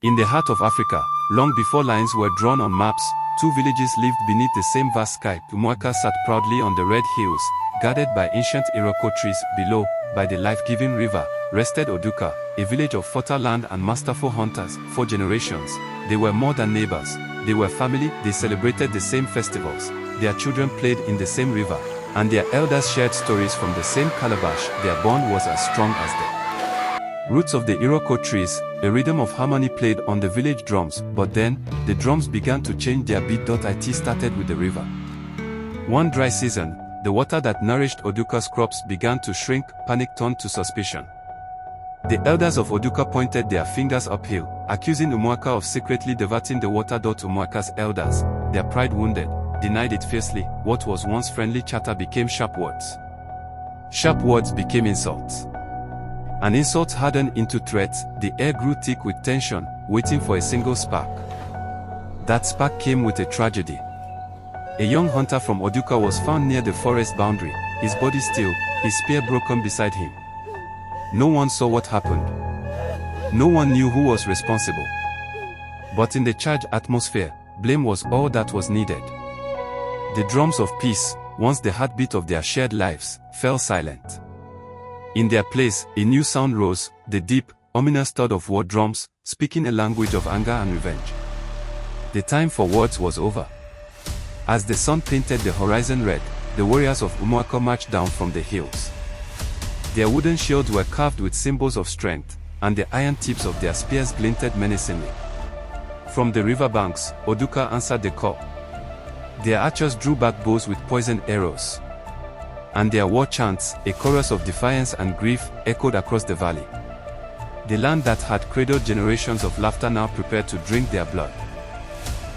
In the heart of Africa, long before lines were drawn on maps, two villages lived beneath the same vast sky. Umuaka sat proudly on the red hills, guarded by ancient Iroko trees. Below, by the life-giving river, rested Oduka, a village of fertile land and masterful hunters. For generations, they were more than neighbors. They were family. They celebrated the same festivals. Their children played in the same river, and their elders shared stories from the same calabash. Their bond was as strong as the roots of the Iroko trees. A rhythm of harmony played on the village drums, but then, the drums began to change their beat. It started with the river. One dry season, the water that nourished Oduka's crops began to shrink. Panic turned to suspicion. The elders of Oduka pointed their fingers uphill, accusing Umuaka of secretly diverting the water. Umuaka's elders, their pride wounded, denied it fiercely. What was once friendly chatter became sharp words. Sharp words became insults. And insults hardened into threats. The air grew thick with tension, waiting for a single spark. That spark came with a tragedy. A young hunter from Oduka was found near the forest boundary, his body still, his spear broken beside him. No one saw what happened. No one knew who was responsible. But in the charged atmosphere, blame was all that was needed. The drums of peace, once the heartbeat of their shared lives, fell silent. In their place, a new sound rose, the deep, ominous thud of war drums, speaking a language of anger and revenge. The time for words was over. As the sun painted the horizon red, the warriors of Umuaka marched down from the hills. Their wooden shields were carved with symbols of strength, and the iron tips of their spears glinted menacingly. From the riverbanks, Oduka answered the call. Their archers drew back bows with poisoned arrows. And their war chants, a chorus of defiance and grief, echoed across the valley. The land that had cradled generations of laughter now prepared to drink their blood.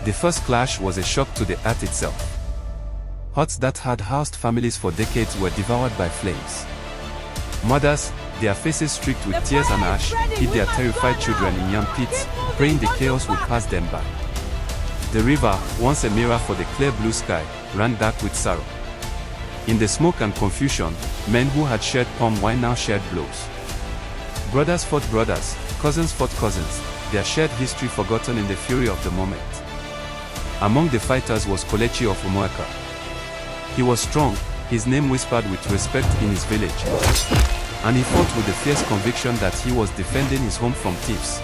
The first clash was a shock to the earth itself. Huts that had housed families for decades were devoured by flames. Mothers, their faces streaked with tears and ash, hid their terrified children in yam pits, praying the chaos would pass them by. The river, once a mirror for the clear blue sky, ran dark with sorrow. In the smoke and confusion, men who had shared palm wine now shared blows. Brothers fought brothers, cousins fought cousins, their shared history forgotten in the fury of the moment. Among the fighters was Kolechi of Umuaka. He was strong, his name whispered with respect in his village. And he fought with the fierce conviction that he was defending his home from thieves.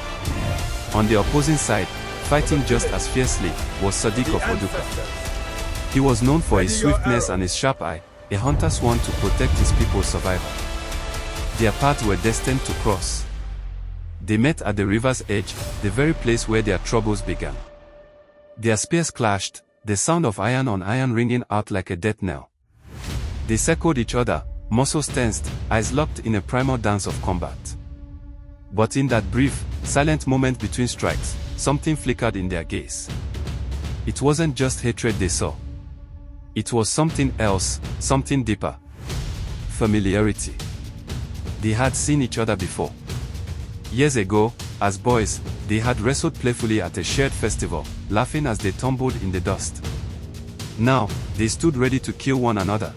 On the opposing side, fighting just as fiercely, was Sadiq of Oduka. He was known for his swiftness and his sharp eye, a hunter sworn to protect his people's survival. Their paths were destined to cross. They met at the river's edge, the very place where their troubles began. Their spears clashed, the sound of iron on iron ringing out like a death knell. They circled each other, muscles tensed, eyes locked in a primal dance of combat. But in that brief, silent moment between strikes, something flickered in their gaze. It wasn't just hatred they saw. It was something else, something deeper. Familiarity. They had seen each other before. Years ago, as boys, they had wrestled playfully at a shared festival, laughing as they tumbled in the dust. Now, they stood ready to kill one another.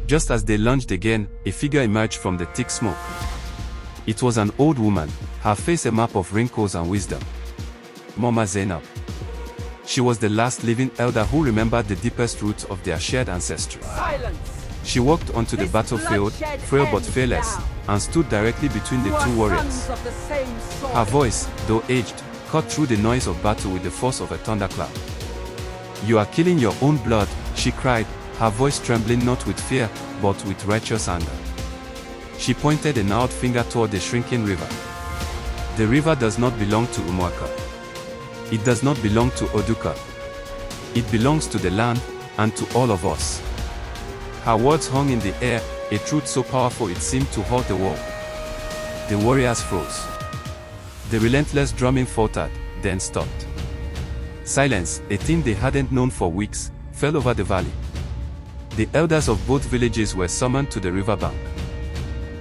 Just as they lunged again, a figure emerged from the thick smoke. It was an old woman, her face a map of wrinkles and wisdom. Mama Zainab. She was the last living elder who remembered the deepest roots of their shared ancestry. Silence. She walked onto the battlefield, frail but fearless, and stood directly between the two warriors. Her voice, though aged, cut through the noise of battle with the force of a thunderclap. "You are killing your own blood," she cried, her voice trembling not with fear, but with righteous anger. She pointed a gnarled finger toward the shrinking river. The river does not belong to Umuaka. It does not belong to Oduka. It belongs to the land, and to all of us. Her words hung in the air, a truth so powerful it seemed to halt the world. The warriors froze. The relentless drumming faltered, then stopped. Silence, a thing they hadn't known for weeks, fell over the valley. The elders of both villages were summoned to the riverbank.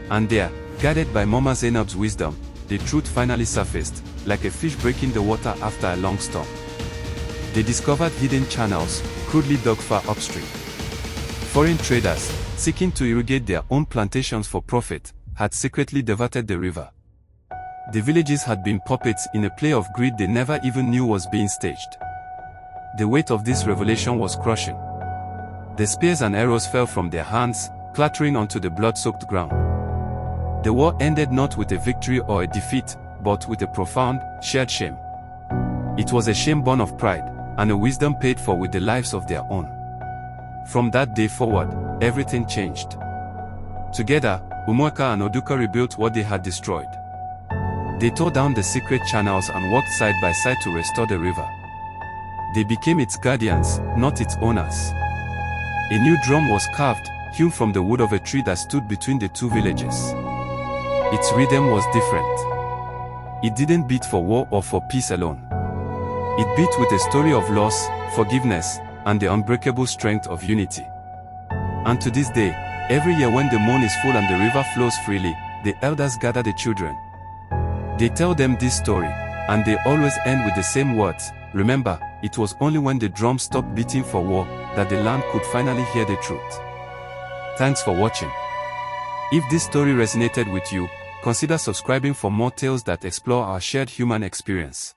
And there, guided by Mama Zainab's wisdom, the truth finally surfaced, like a fish breaking the water after a long storm. They discovered hidden channels, crudely dug far upstream. Foreign traders, seeking to irrigate their own plantations for profit, had secretly diverted the river. The villages had been puppets in a play of greed they never even knew was being staged. The weight of this revelation was crushing. The spears and arrows fell from their hands, clattering onto the blood-soaked ground. The war ended not with a victory or a defeat, but with a profound, shared shame. It was a shame born of pride, and a wisdom paid for with the lives of their own. From that day forward, everything changed. Together, Umuaka and Oduka rebuilt what they had destroyed. They tore down the secret channels and worked side by side to restore the river. They became its guardians, not its owners. A new drum was carved, hewn from the wood of a tree that stood between the two villages. Its rhythm was different. It didn't beat for war or for peace alone. It beat with a story of loss, forgiveness, and the unbreakable strength of unity. And to this day, every year when the moon is full and the river flows freely, the elders gather the children. They tell them this story, and they always end with the same words: remember, it was only when the drum stopped beating for war that the land could finally hear the truth. Thanks for watching. If this story resonated with you, consider subscribing for more tales that explore our shared human experience.